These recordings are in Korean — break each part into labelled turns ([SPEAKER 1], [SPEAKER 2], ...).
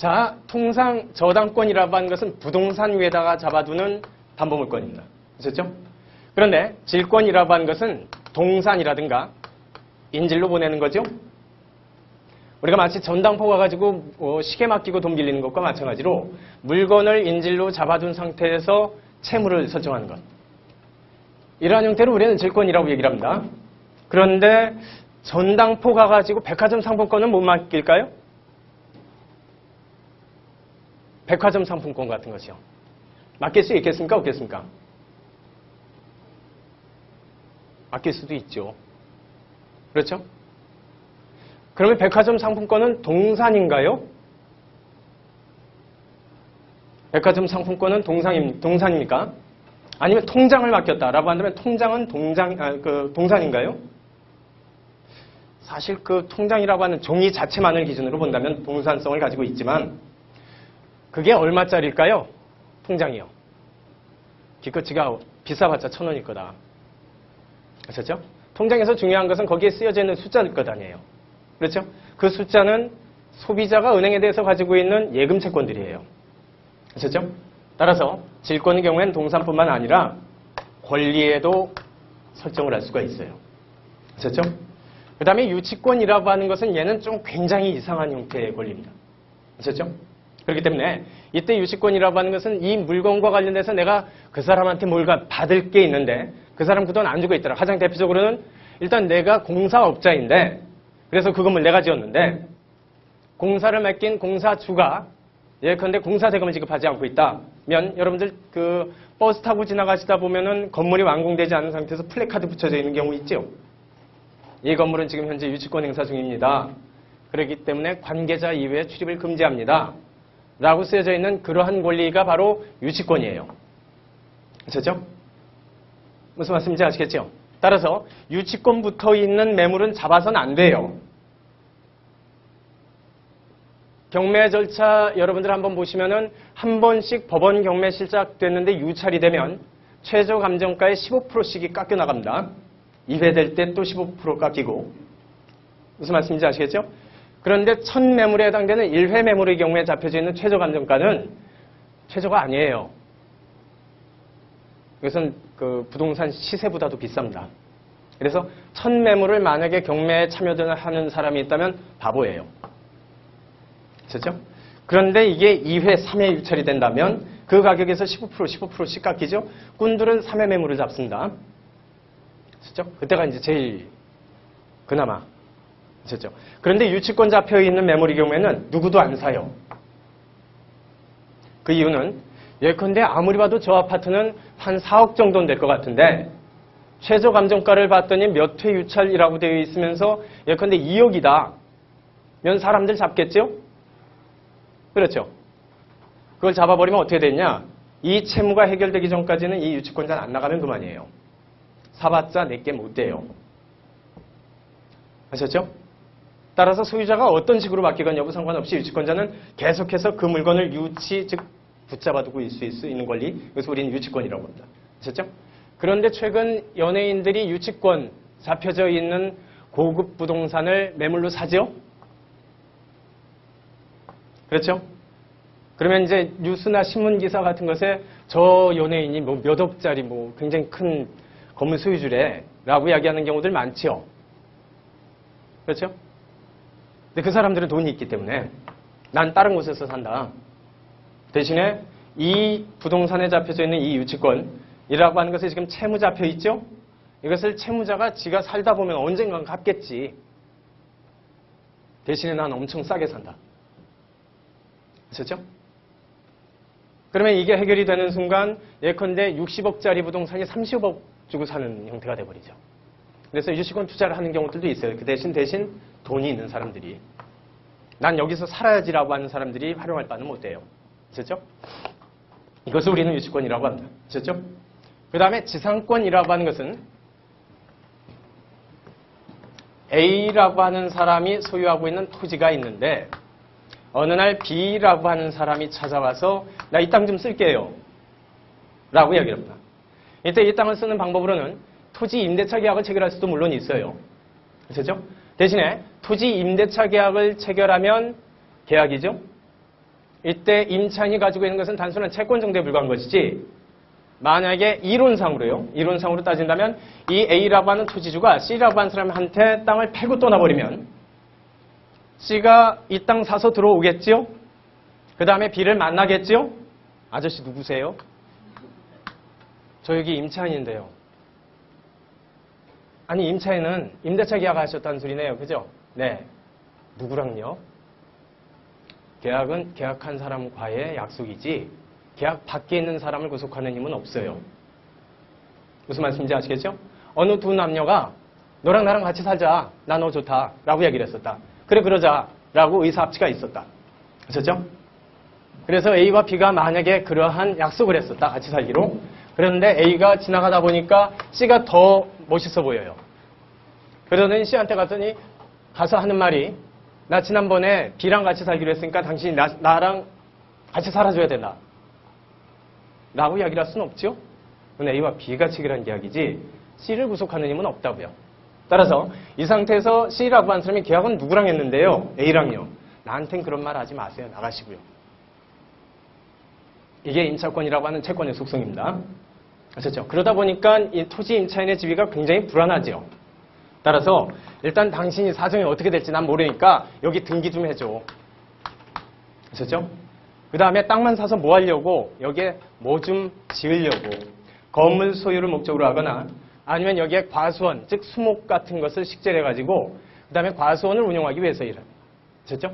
[SPEAKER 1] 자, 통상 저당권이라고 하는 것은 부동산 위에다가 잡아두는 담보물권입니다. 아셨죠? 그런데 질권이라고 하는 것은 동산이라든가 인질로 보내는 거죠. 우리가 마치 전당포 가가지고 시계 맡기고 돈 빌리는 것과 마찬가지로 물건을 인질로 잡아둔 상태에서 채무를 설정하는 것. 이러한 형태로 우리는 질권이라고 얘기를 합니다. 그런데 전당포 가가지고 백화점 상품권은 못 맡길까요? 백화점 상품권 같은 것이요. 맡길 수 있겠습니까? 없겠습니까? 맡길 수도 있죠. 그렇죠? 그러면 백화점 상품권은 동산인가요? 백화점 상품권은 동산입니까? 아니면 통장을 맡겼다라고 한다면 통장은 동산인가요? 사실 그 통장이라고 하는 종이 자체만을 기준으로 본다면 동산성을 가지고 있지만 그게 얼마짜리일까요? 통장이요. 기껏지가 비싸봤자 1,000원일 거다. 아셨죠? 통장에서 중요한 것은 거기에 쓰여져 있는 숫자일 것 아니에요. 그렇죠? 그 숫자는 소비자가 은행에 대해서 가지고 있는 예금 채권들이에요. 아셨죠? 따라서 질권의 경우에는 동산뿐만 아니라 권리에도 설정을 할 수가 있어요. 아셨죠? 그 다음에 유치권이라고 하는 것은 얘는 좀 굉장히 이상한 형태의 권리입니다. 아셨죠? 그렇기 때문에 이때 유치권이라고 하는 것은 이 물건과 관련돼서 내가 그 사람한테 뭔가 받을 게 있는데 그 사람 그돈 안 주고 있더라. 가장 대표적으로는 일단 내가 공사업자인데 그래서 그 건물 내가 지었는데 공사를 맡긴 공사주가 예컨대 공사대금을 지급하지 않고 있다면 여러분들 그 버스 타고 지나가시다 보면은 건물이 완공되지 않은 상태에서 플래카드 붙여져 있는 경우 있죠. 이 건물은 지금 현재 유치권 행사 중입니다. 그렇기 때문에 관계자 이외에 출입을 금지합니다. 라고 쓰여져 있는 그러한 권리가 바로 유치권이에요. 아셨죠? 무슨 말씀인지 아시겠죠? 따라서 유치권 붙어 있는 매물은 잡아서는 안 돼요. 경매 절차 여러분들 한번 보시면은 한 번씩 법원 경매 시작됐는데 유찰이 되면 최저 감정가의 15%씩이 깎여 나갑니다. 2회 될 때 또 15% 깎이고. 무슨 말씀인지 아시겠죠? 그런데 첫 매물에 해당되는 1회 매물의 경우에 잡혀져 있는 최저 감정가는 최저가 아니에요. 이것은 그 부동산 시세보다도 비쌉니다. 그래서 첫 매물을 만약에 경매에 참여하는 사람이 있다면 바보예요. 그렇죠? 그런데 이게 2회, 3회 유찰이 된다면 그 가격에서 15%씩 깎이죠. 꾼들은 3회 매물을 잡습니다. 그렇죠? 그때가 이제 제일 그나마. 그렇죠? 그런데 유치권 잡혀있는 매물의 경우에는 누구도 안 사요. 그 이유는 예컨대 아무리 봐도 저 아파트는 한 4억 정도는 될 것 같은데 최저 감정가를 봤더니 몇 회 유찰이라고 되어 있으면서 예컨대 2억이다. 면 사람들 잡겠죠? 그렇죠? 그걸 잡아버리면 어떻게 되냐? 이 채무가 해결되기 전까지는 이 유치권자는 안 나가면 그만이에요. 사봤자 내게 못 돼요. 아셨죠? 따라서 소유자가 어떤 식으로 바뀌건 여부 상관없이 유치권자는 계속해서 그 물건을 유치, 즉 붙잡아두고 있을 수 있는 권리, 그래서 우리는 유치권이라고 합니다. 아셨죠? 그런데 최근 연예인들이 유치권 잡혀져 있는 고급 부동산을 매물로 사죠? 그렇죠? 그러면 이제 뉴스나 신문 기사 같은 것에 저 연예인이 뭐 몇 억짜리 뭐 굉장히 큰 건물 소유주래 라고 이야기하는 경우들 많죠? 그렇죠? 근데 그 사람들은 돈이 있기 때문에 난 다른 곳에서 산다. 대신에 이 부동산에 잡혀져 있는 이 유치권이라고 하는 것에 지금 채무 잡혀 있죠? 이것을 채무자가 지가 살다 보면 언젠간 갚겠지. 대신에 난 엄청 싸게 산다. 아셨죠? 그러면 이게 해결이 되는 순간 예컨대 60억짜리 부동산이 30억 주고 사는 형태가 돼버리죠. 그래서 유치권 투자를 하는 경우들도 있어요. 그 대신 돈이 있는 사람들이 난 여기서 살아야지라고 하는 사람들이 활용할 바는 못 돼요. 아셨죠? 이것을 우리는 유치권이라고 합니다. 아셨죠? 그 다음에 지상권이라고 하는 것은 A라고 하는 사람이 소유하고 있는 토지가 있는데 어느 날 B라고 하는 사람이 찾아와서 나 이 땅 좀 쓸게요. 라고 이야기를 합니다. 이때 이 땅을 쓰는 방법으로는 토지 임대차 계약을 체결할 수도 물론 있어요. 아셨죠? 대신에 토지 임대차 계약을 체결하면 계약이죠. 이때 임차인이 가지고 있는 것은 단순한 채권 정도에 불과한 것이지 만약에 이론상으로 따진다면 이 A라고 하는 토지주가 C라고 하는 사람한테 땅을 패고 떠나버리면 C가 이 땅 사서 들어오겠지요? 그 다음에 B를 만나겠지요? 아저씨 누구세요? 저 여기 임차인인데요. 아니 임차인은 임대차 계약하셨다는 소리네요. 그죠? 네. 누구랑요? 계약은 계약한 사람과의 약속이지 계약 밖에 있는 사람을 구속하는 힘은 없어요. 무슨 말씀인지 아시겠죠? 어느 두 남녀가 너랑 나랑 같이 살자. 나 너 좋다. 라고 얘기를 했었다. 그래 그러자. 라고 의사합치가 있었다. 아셨죠? 그래서 A와 B가 만약에 그러한 약속을 했었다. 같이 살기로. 그런데 A가 지나가다 보니까 C가 더 멋있어 보여요. 그러더니 C한테 갔더니 가서 하는 말이 나 지난번에 B랑 같이 살기로 했으니까 당신이 나랑 같이 살아줘야 된다. 라고 이야기를 할 수는 없죠. 그건 A와 B가 체결한 계약이지 C를 구속하는 힘은 없다고요. 따라서 이 상태에서 C라고 하는 사람이 계약은 누구랑 했는데요? A랑요. 나한텐 그런 말 하지 마세요. 나가시고요. 이게 임차권이라고 하는 채권의 속성입니다. 아셨죠? 그러다 보니까 이 토지 임차인의 지위가 굉장히 불안하죠. 따라서 일단 당신이 사정이 어떻게 될지 난 모르니까 여기 등기 좀 해줘. 아셨죠? 그 다음에 땅만 사서 뭐 하려고? 여기에 뭐 좀 지으려고. 건물 소유를 목적으로 하거나 아니면 여기에 과수원, 즉 수목 같은 것을 식재해가지고 그 다음에 과수원을 운영하기 위해서 일을. 아셨죠?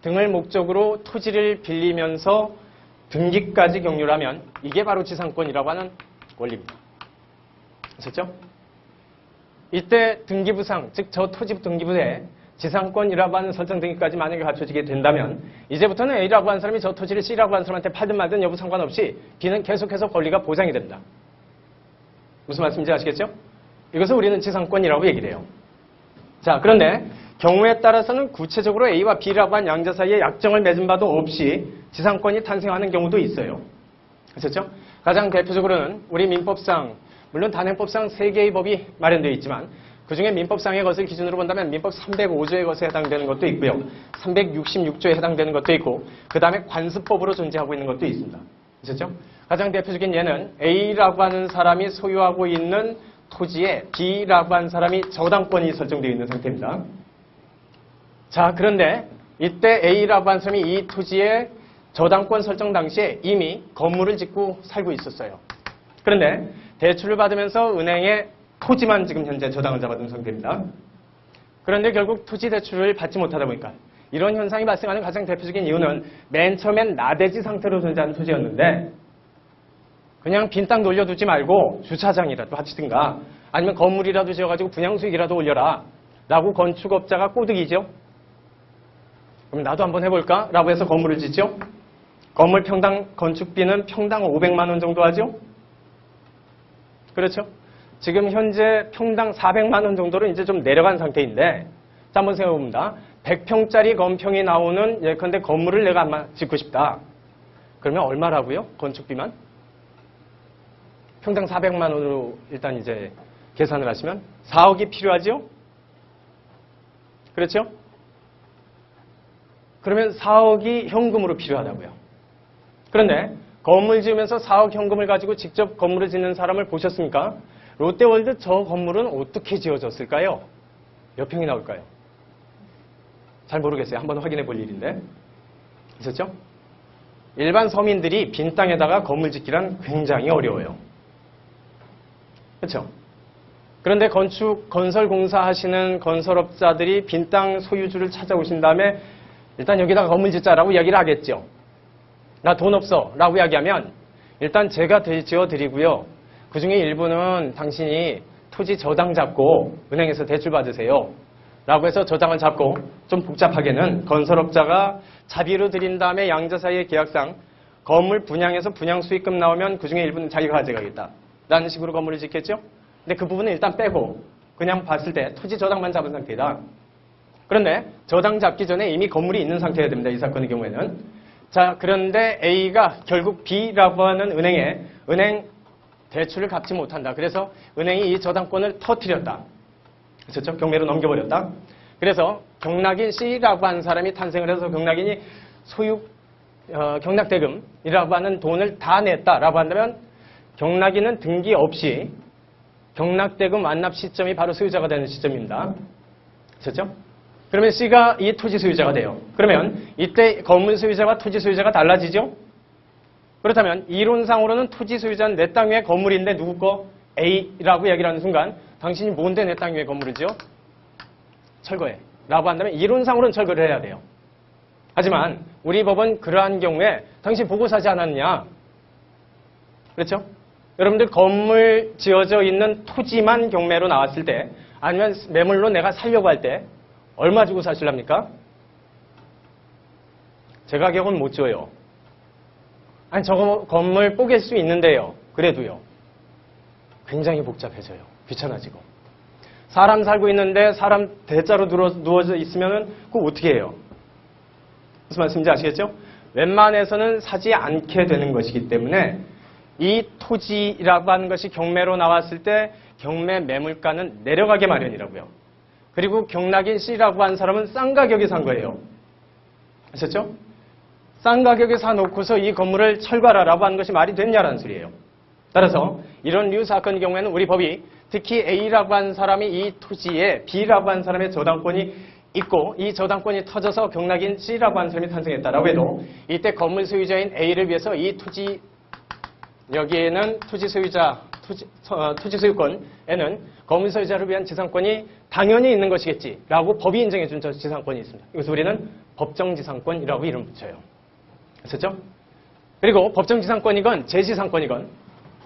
[SPEAKER 1] 등을 목적으로 토지를 빌리면서 등기까지 경유하면 이게 바로 지상권이라고 하는 권리입니다. 아셨죠? 이때 등기부상, 즉 저 토지 등기부에 지상권이라고 하는 설정 등기까지 만약에 갖춰지게 된다면 이제부터는 A라고 하는 사람이 저 토지를 C라고 하는 사람한테 팔든 말든 여부 상관없이 B는 계속해서 권리가 보장이 된다. 무슨 말씀인지 아시겠죠? 이것을 우리는 지상권이라고 얘기를 해요. 자, 그런데 경우에 따라서는 구체적으로 A와 B라고 한 양자 사이에 약정을 맺은 바도 없이 지상권이 탄생하는 경우도 있어요. 아셨죠? 가장 대표적으로는 우리 민법상, 물론 단행법상 3개의 법이 마련되어 있지만 그중에 민법상의 것을 기준으로 본다면 민법 305조의 것에 해당되는 것도 있고요. 366조에 해당되는 것도 있고 그 다음에 관습법으로 존재하고 있는 것도 있습니다. 아셨죠? 가장 대표적인 예는 A라고 하는 사람이 소유하고 있는 토지에 B라고 하는 사람이 저당권이 설정되어 있는 상태입니다. 자, 그런데 이때 A라고 하는 사람이 이 토지에 저당권 설정 당시에 이미 건물을 짓고 살고 있었어요. 그런데 대출을 받으면서 은행에 토지만 지금 현재 저당을 잡아둔 상태입니다. 그런데 결국 토지 대출을 받지 못하다 보니까 이런 현상이 발생하는 가장 대표적인 이유는 맨 처음엔 나대지 상태로 존재하는 토지였는데 그냥 빈 땅 놀려두지 말고 주차장이라도 하시든가 아니면 건물이라도 지어가지고 분양수익이라도 올려라 라고 건축업자가 꼬드기죠. 그럼 나도 한번 해볼까? 라고 해서 건물을 짓죠. 건물 평당 건축비는 평당 500만 원 정도 하죠. 그렇죠? 지금 현재 평당 400만 원 정도로 이제 좀 내려간 상태인데 자, 한번 생각해봅니다. 100평짜리 건평이 나오는 예컨대 건물을 내가 아마 짓고 싶다. 그러면 얼마라고요? 건축비만? 평당 400만 원으로 일단 이제 계산을 하시면 4억이 필요하죠? 그렇죠? 그러면 4억이 현금으로 필요하다고요. 그런데 건물 지으면서 4억 현금을 가지고 직접 건물을 짓는 사람을 보셨습니까? 롯데월드 저 건물은 어떻게 지어졌을까요? 몇 평이 나올까요? 잘 모르겠어요. 한번 확인해 볼 일인데. 있었죠? 일반 서민들이 빈 땅에다가 건물 짓기란 굉장히 어려워요. 그렇죠? 그런데 건설 공사 하시는 건설업자들이 빈 땅 소유주를 찾아오신 다음에 일단 여기다가 건물 짓자라고 이야기를 하겠죠. 나 돈 없어 라고 이야기하면 일단 제가 지어드리고요. 그 중에 일부는 당신이 토지 저당 잡고 은행에서 대출 받으세요. 라고 해서 저당을 잡고 좀 복잡하게는 건설업자가 자비로 드린 다음에 양자 사이의 계약상 건물 분양에서 분양 수익금 나오면 그 중에 일부는 자기가 가져가겠다. 라는 식으로 건물을 짓겠죠. 근데 그 부분은 일단 빼고 그냥 봤을 때 토지 저당만 잡은 상태이다. 그런데 저당 잡기 전에 이미 건물이 있는 상태여야 됩니다. 이 사건의 경우에는. 자, 그런데 A가 결국 B라고 하는 은행에 은행 대출을 갚지 못한다. 그래서 은행이 이 저당권을 터뜨렸다. 그렇죠? 경매로 넘겨버렸다. 그래서 경락인 C라고 하는 사람이 탄생을 해서 경락인이 소유 경락대금이라고 하는 돈을 다 냈다라고 한다면 경락인은 등기 없이 경락대금 완납 시점이 바로 소유자가 되는 시점입니다. 그렇죠? 그러면 C가 이 토지 소유자가 돼요. 그러면 이때 건물 소유자와 토지 소유자가 달라지죠? 그렇다면 이론상으로는 토지 소유자는 내 땅 위에 건물인데 누구 거? A라고 얘기를 하는 순간 당신이 뭔데 내 땅 위에 건물이죠? 철거해. 라고 한다면 이론상으로는 철거를 해야 돼요. 하지만 우리 법은 그러한 경우에 당신 보고 사지 않았느냐? 그렇죠? 여러분들 건물 지어져 있는 토지만 경매로 나왔을 때 아니면 매물로 내가 살려고 할 때 얼마 주고 사실랍니까? 제 가격은 못 줘요. 아니 저거 건물 뽀갤 수 있는데요. 그래도요. 굉장히 복잡해져요. 귀찮아지고. 사람 살고 있는데 사람 대자로 누워져 있으면 그거 어떻게 해요? 무슨 말씀인지 아시겠죠? 웬만해서는 사지 않게 되는 것이기 때문에 이 토지라고 하는 것이 경매로 나왔을 때 경매 매물가는 내려가게 마련이라고요. 그리고 경락인 C라고 한 사람은 싼 가격에 산 거예요. 아셨죠? 싼 가격에 사놓고서 이 건물을 철거하라라고 하는 것이 말이 됐냐라는 소리예요. 따라서 이런 류 사건의 경우에는 우리 법이 특히 A라고 한 사람이 이 토지에 B라고 한 사람의 저당권이 있고 이 저당권이 터져서 경락인 C라고 한 사람이 탄생했다라고 해도 이때 건물 소유자인 A를 위해서 이 토지 여기에는 토지 소유권에는 건물 소유자를 위한 지상권이 당연히 있는 것이겠지라고 법이 인정해준 저 지상권이 있습니다. 이것을 우리는 법정지상권이라고 이름 붙여요. 아셨죠? 그리고 법정지상권이건 제지상권이건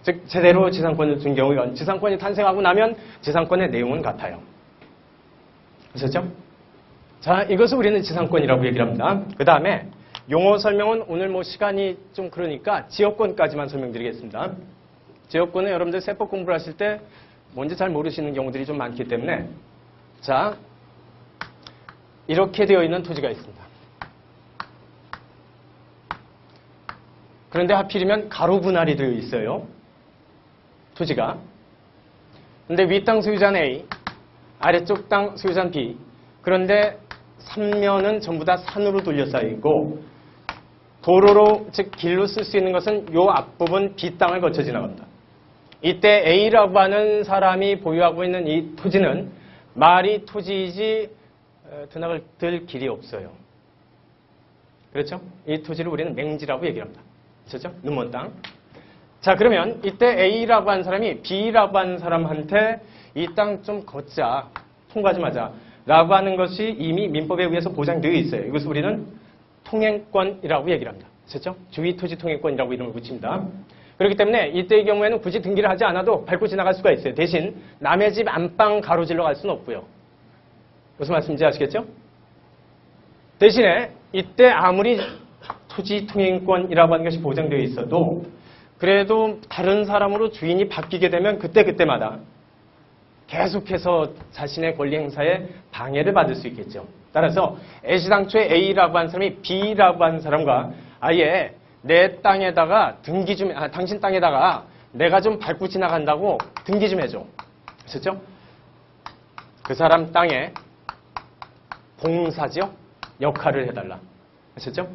[SPEAKER 1] 즉 제대로 지상권을 준 경우이건 지상권이 탄생하고 나면 지상권의 내용은 같아요. 아셨죠? 자, 이것을 우리는 지상권이라고 얘기를 합니다. 그 다음에 용어 설명은 오늘 뭐 시간이 좀 그러니까 지역권까지만 설명드리겠습니다. 지역권은 여러분들 세법 공부를 하실 때 뭔지 잘 모르시는 경우들이 좀 많기 때문에 자, 이렇게 되어 있는 토지가 있습니다. 그런데 하필이면 가로 분할이 되어 있어요. 토지가. 근데 윗땅 소유자는 A, 아래쪽 땅 소유자는 B. 그런데 삼면은 전부 다 산으로 둘러싸여 있고 도로로 즉 길로 쓸 수 있는 것은 요 앞부분 B 땅을 거쳐 지나갑니다. 이때 A라고 하는 사람이 보유하고 있는 이 토지는 말이 토지이지 드나들 들 길이 없어요. 그렇죠? 이 토지를 우리는 맹지라고 얘기합니다. 그렇죠? 눈먼 땅. 자, 그러면 이때 A라고 하는 사람이 B라고 하는 사람한테 이 땅 좀 걷자, 통과 좀 하자 라고 하는 것이 이미 민법에 의해서 보장되어 있어요. 이것을 우리는 통행권이라고 얘기를 합니다. 그렇죠? 주위토지 통행권이라고 이름을 붙입니다. 그렇기 때문에 이때의 경우에는 굳이 등기를 하지 않아도 밟고 지나갈 수가 있어요. 대신 남의 집 안방 가로질러 갈 수는 없고요. 무슨 말씀인지 아시겠죠? 대신에 이때 아무리 토지 통행권이라고 하는 것이 보장되어 있어도 그래도 다른 사람으로 주인이 바뀌게 되면 그때마다 계속해서 자신의 권리 행사에 방해를 받을 수 있겠죠. 따라서 애시당초에 A라고 한 사람이 B라고 한 사람과 아예 내 땅에다가 등기 좀, 당신 땅에다가 내가 좀 밟고 지나간다고 등기 좀 해줘. 아셨죠? 그 사람 땅에 봉사죠? 역할을 해달라. 아셨죠?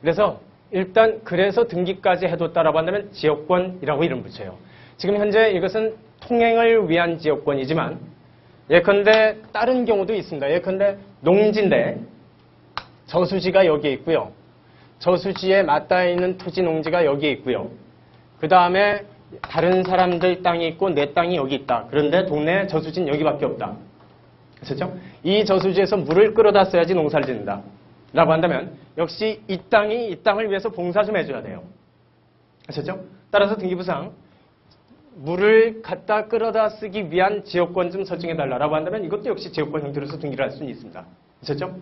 [SPEAKER 1] 그래서 일단 그래서 등기까지 해뒀다라고 한다면 지역권이라고 이름 붙여요. 지금 현재 이것은 통행을 위한 지역권이지만 예컨대 다른 경우도 있습니다. 예컨대 농지인데 저수지가 여기에 있고요. 저수지에 맞닿아 있는 토지 농지가 여기에 있고요. 그 다음에 다른 사람들 땅이 있고 내 땅이 여기 있다. 그런데 동네에 저수지는 여기밖에 없다. 그렇죠? 이 저수지에서 물을 끌어다 써야지 농사를 짓는다. 라고 한다면 역시 이 땅을 위해서 봉사 좀 해줘야 돼요. 아셨죠? 따라서 등기부상 물을 갖다 끌어다 쓰기 위한 지역권 좀 설정해달라고 한다면 이것도 역시 지역권 형태로서 등기를 할 수는 있습니다. 아셨죠?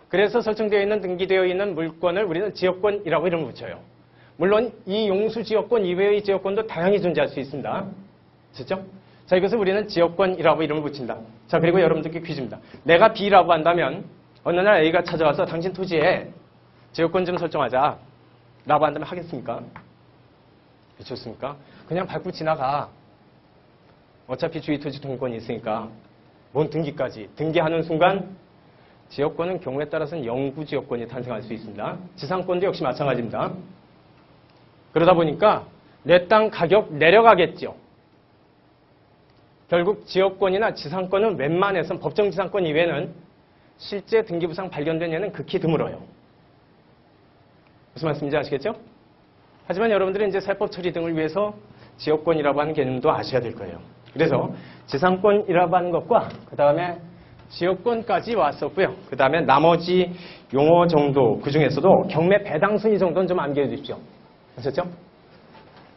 [SPEAKER 1] 그래서 설정되어 있는 등기되어 있는 물권을 우리는 지역권이라고 이름을 붙여요. 물론 이 용수지역권 이외의 지역권도 다양히 존재할 수 있습니다. 아셨죠? 자, 이것을 우리는 지역권이라고 이름을 붙인다. 자, 그리고 여러분들께 퀴즈입니다. 내가 B라고 한다면 어느 날 A가 찾아와서 당신 토지에 지역권 좀 설정하자 라고 한다면 하겠습니까? 좋습니까? 그냥 밟고 지나가. 어차피 주위토지 통권이 있으니까 뭔 등기까지. 등기하는 순간 지역권은 경우에 따라서는 영구 지역권이 탄생할 수 있습니다. 지상권도 역시 마찬가지입니다. 그러다 보니까 내 땅 가격 내려가겠죠. 결국 지역권이나 지상권은 웬만해선 법정 지상권 이외에는 실제 등기부상 발견된 예는 극히 드물어요. 무슨 말씀인지 아시겠죠? 하지만 여러분들은 이제 세법 처리 등을 위해서 지역권이라고 하는 개념도 아셔야 될 거예요. 그래서 지상권이라고 하는 것과 그 다음에 지역권까지 왔었고요. 그 다음에 나머지 용어 정도 그 중에서도 경매 배당 순위 정도는 좀 암기해 주십시오. 아셨죠?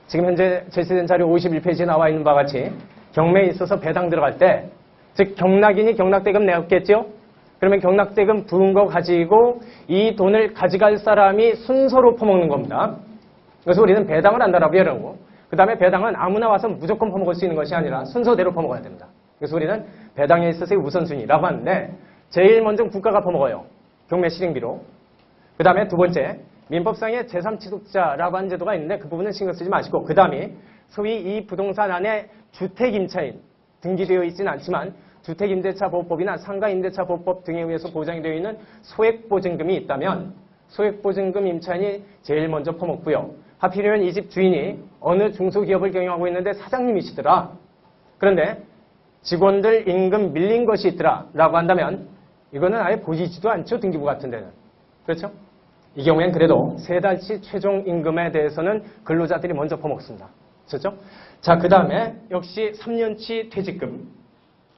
[SPEAKER 1] 지금 현재 제시된 자료 51페이지에 나와 있는 바와 같이 경매에 있어서 배당 들어갈 때, 즉 경락인이 경락대금 내었겠죠? 그러면 경락대금 부은 거 가지고 이 돈을 가져갈 사람이 순서로 퍼먹는 겁니다. 그래서 우리는 배당을 한다라고 하려고. 그 다음에 배당은 아무나 와서 무조건 퍼먹을 수 있는 것이 아니라 순서대로 퍼먹어야 됩니다. 그래서 우리는 배당에 있어서의 우선순위라고 하는데 제일 먼저 국가가 퍼먹어요. 경매 실행비로. 그 다음에 두 번째 민법상의 제3취득자라고 하는 제도가 있는데 그 부분은 신경 쓰지 마시고 그 다음에 소위 이 부동산 안에 주택임차인 등기되어 있지는 않지만 주택임대차보호법이나 상가임대차보호법 등에 의해서 보장이 되어 있는 소액보증금이 있다면 소액보증금 임차인이 제일 먼저 퍼먹고요. 하필이면 이 집 주인이 어느 중소기업을 경영하고 있는데 사장님이시더라. 그런데 직원들 임금 밀린 것이 있더라 라고 한다면 이거는 아예 보이지도 않죠. 등기부 같은 데는. 그렇죠? 이 경우엔 그래도 3달치 최종 임금에 대해서는 근로자들이 먼저 퍼먹습니다. 그렇죠? 자, 그 다음에 역시 3년치 퇴직금,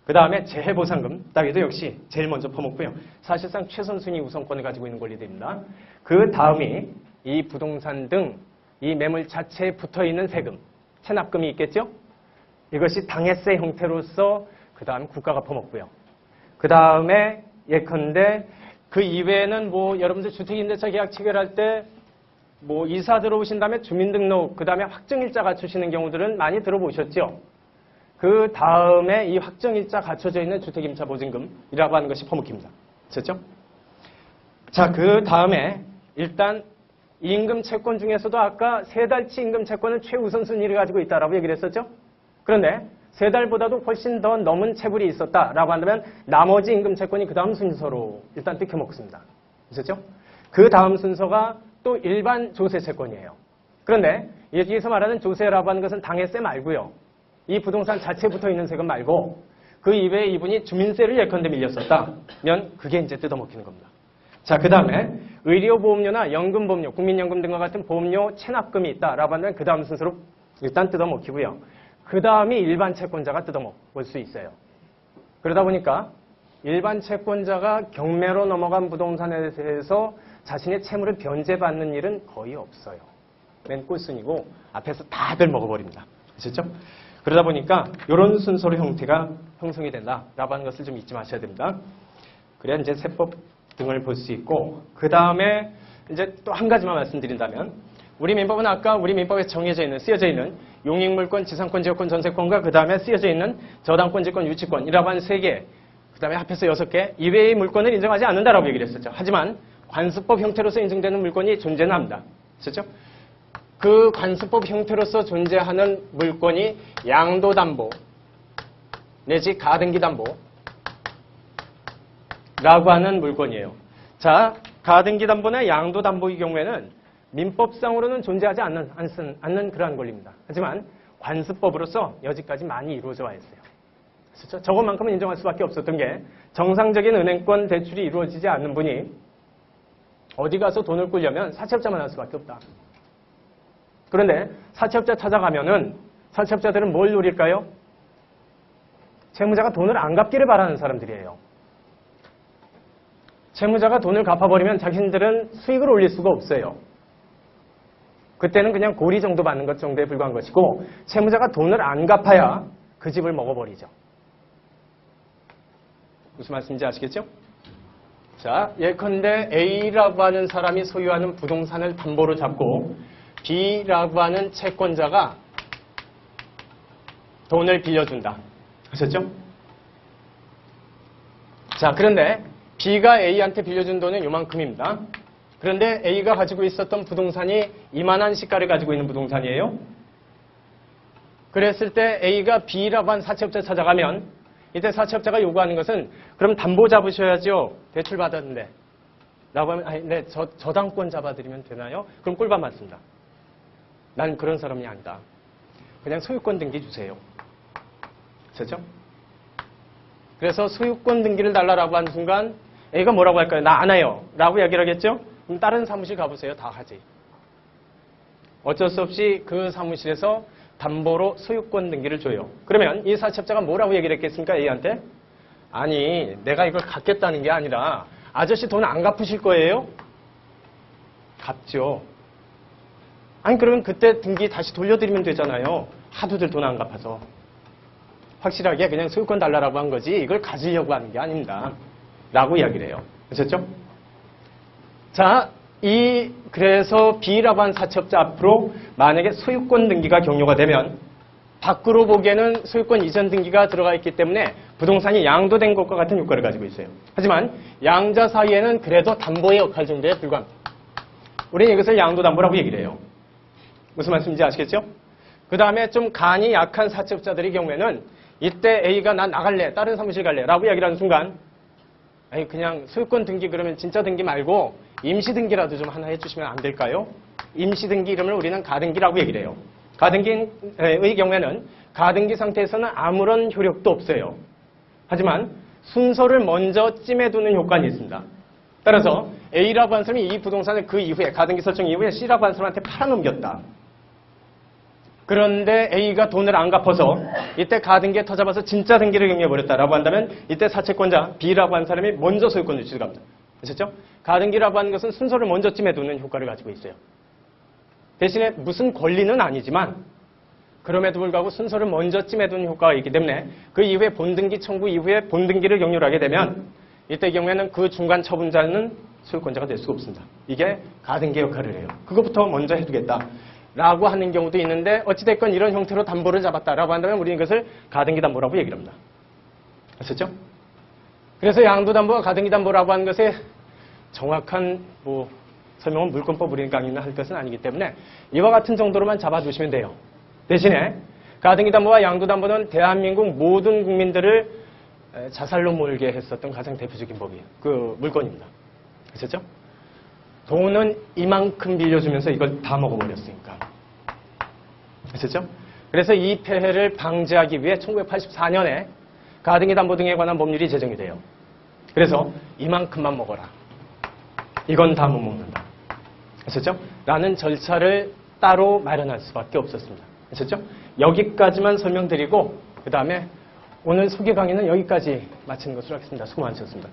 [SPEAKER 1] 그 다음에 재해보상금 따위도 역시 제일 먼저 퍼먹고요. 사실상 최선순위 우선권을 가지고 있는 권리들입니다. 그 다음이 이 부동산 등 이 매물 자체에 붙어있는 세금, 체납금이 있겠죠? 이것이 당해세 형태로서 그 다음 국가가 퍼먹고요. 그 다음에 예컨대 그 이외에는 뭐 여러분들 주택임대차 계약 체결할 때 뭐 이사 들어오신 다음에 주민등록, 그 다음에 확정일자 갖추시는 경우들은 많이 들어보셨죠? 그 다음에 이 확정일자 갖춰져 있는 주택임차 보증금이라고 하는 것이 퍼먹힙니다. 됐죠? 자, 그 다음에 일단 임금 채권 중에서도 아까 3달치 임금 채권은 최우선순위를 가지고 있다라고 얘기를 했었죠? 그런데 3달보다도 훨씬 더 넘은 채굴이 있었다라고 한다면 나머지 임금 채권이 그 다음 순서로 일단 뜯겨먹습니다. 아셨죠? 그 다음 순서가 또 일반 조세 채권이에요. 그런데 여기서 말하는 조세라고 하는 것은 당해세 말고요. 이 부동산 자체에 붙어있는 세금 말고 그 이외에 이분이 주민세를 예컨대 밀렸었다면 그게 이제 뜯어먹히는 겁니다. 자, 그 다음에 의료보험료나 연금보험료, 국민연금 등과 같은 보험료 체납금이 있다라고 하면 그 다음 순서로 일단 뜯어먹히고요. 그 다음이 일반 채권자가 뜯어먹을 수 있어요. 그러다 보니까 일반 채권자가 경매로 넘어간 부동산에 대해서 자신의 채무를 변제받는 일은 거의 없어요. 맨 꼴순이고 앞에서 다들 먹어버립니다. 아셨죠? 그러다 보니까 이런 순서로 형태가 형성이 된다라고 하는 것을 좀 잊지 마셔야 됩니다. 그래야 이제 세법 등을 볼 수 있고 그 다음에 이제 또 한 가지만 말씀드린다면 우리 민법은 아까 우리 민법에 정해져 있는 쓰여져 있는 용익물권, 지상권, 지역권, 전세권과 그 다음에 쓰여져 있는 저당권, 지권, 유치권이라고 하는 3개 그 다음에 합해서 6개 이외의 물권을 인정하지 않는다라고 얘기를 했었죠. 하지만 관습법 형태로서 인정되는 물권이 존재는 합니다. 그렇죠? 그 관습법 형태로서 존재하는 물권이 양도담보 내지 가등기담보라고 하는 물권이에요. 자, 가등기담보나 양도담보의 경우에는 민법상으로는 존재하지 않는 그러한 권리입니다. 하지만 관습법으로서 여지까지 많이 이루어져 와 있어요. 그렇죠? 저것만큼은 인정할 수밖에 없었던 게 정상적인 은행권 대출이 이루어지지 않는 분이 어디 가서 돈을 꾸려면 사채업자만 할 수밖에 없다. 그런데 사채업자 찾아가면은 사채업자들은 뭘 노릴까요? 채무자가 돈을 안 갚기를 바라는 사람들이에요. 채무자가 돈을 갚아버리면 자신들은 수익을 올릴 수가 없어요. 그때는 그냥 고리 정도 받는 것 정도에 불과한 것이고 채무자가 돈을 안 갚아야 그 집을 먹어버리죠. 무슨 말씀인지 아시겠죠? 자, 예컨대 A라고 하는 사람이 소유하는 부동산을 담보로 잡고 B라고 하는 채권자가 돈을 빌려준다. 아셨죠? 자, 그런데 B가 A한테 빌려준 돈은 요만큼입니다. 그런데 A가 가지고 있었던 부동산이 이만한 시가를 가지고 있는 부동산이에요. 그랬을 때 A가 B라고 한 사채업자 찾아가면 이때 사채업자가 요구하는 것은 그럼 담보 잡으셔야죠. 대출 받았는데. 라고 하면 아니, 네, 저당권 잡아드리면 되나요? 그럼 꿀밤 맞습니다. 난 그런 사람이 아니다. 그냥 소유권 등기 주세요. 됐죠? 그래서 소유권 등기를 달라라고 하는 순간 A가 뭐라고 할까요? 나 안 해요. 라고 얘기를 하겠죠? 그럼 다른 사무실 가보세요. 다 하지. 어쩔 수 없이 그 사무실에서 담보로 소유권 등기를 줘요. 그러면 이 사채업자가 뭐라고 얘기를 했겠습니까? A한테? 아니, 내가 이걸 갚겠다는 게 아니라 아저씨 돈 안 갚으실 거예요? 갚죠. 아니, 그러면 그때 등기 다시 돌려드리면 되잖아요. 하도들 돈 안 갚아서. 확실하게 그냥 소유권 달라라고 한 거지 이걸 가지려고 하는 게 아닙니다. 라고 이야기를 해요. 그렇죠? 자, 그래서 B라고 한 사채업자 앞으로 만약에 소유권 등기가 격려가 되면 밖으로 보기에는 소유권 이전 등기가 들어가 있기 때문에 부동산이 양도된 것과 같은 효과를 가지고 있어요. 하지만 양자 사이에는 그래도 담보의 역할 정도에 불과합니다. 우리는 이것을 양도담보라고 얘기를 해요. 무슨 말씀인지 아시겠죠? 그 다음에 좀 간이 약한 사채업자들의 경우에는 이때 A가 난 나갈래, 다른 사무실 갈래 라고 이야기를 하는 순간 아니 그냥 소유권 등기 그러면 진짜 등기 말고 임시 등기라도 좀 하나 해주시면 안 될까요? 임시 등기 이름을 우리는 가등기라고 얘기를 해요. 가등기의 경우에는 가등기 상태에서는 아무런 효력도 없어요. 하지만 순서를 먼저 찜해두는 효과는 있습니다. 따라서 A라고 하는 사람이 이 부동산을 그 이후에 가등기 설정 이후에 C라고 하는 사람한테 팔아넘겼다. 그런데 A가 돈을 안 갚아서 이때 가등기에 터잡아서 진짜 등기를 격려해버렸다라고 한다면 이때 사채권자 B라고 하는 사람이 먼저 소유권을 취득합니다. 아셨죠? 가등기라고 하는 것은 순서를 먼저 찜해두는 효과를 가지고 있어요. 대신에 무슨 권리는 아니지만 그럼에도 불구하고 순서를 먼저 찜해두는 효과가 있기 때문에 그 이후에 본등기 청구 이후에 본등기를 격려를 하게 되면 이때 경우에는 그 중간 처분자는 소유권자가 될 수가 없습니다. 이게 가등기 역할을 해요. 그것부터 먼저 해두겠다. 라고 하는 경우도 있는데 어찌됐건 이런 형태로 담보를 잡았다라고 한다면 우리는 이것을 가등기 담보라고 얘기를 합니다. 아셨죠? 그래서 양도담보와 가등기 담보라고 하는 것의 정확한 설명은 물권법 우리는 강의나 할 것은 아니기 때문에 이와 같은 정도로만 잡아두시면 돼요. 대신에 가등기 담보와 양도담보는 대한민국 모든 국민들을 자살로 몰게 했었던 가장 대표적인 법이에요. 그 물권입니다. 아셨죠? 돈은 이만큼 빌려주면서 이걸 다 먹어버렸으니까. 아셨죠? 그래서 이 폐해를 방지하기 위해 1984년에 가등기 담보 등에 관한 법률이 제정이 돼요. 그래서 이만큼만 먹어라. 이건 다 못 먹는다. 아셨죠? 라는 절차를 따로 마련할 수밖에 없었습니다. 아셨죠? 여기까지만 설명드리고 그 다음에 오늘 소개 강의는 여기까지 마치는 것으로 하겠습니다. 수고 많으셨습니다.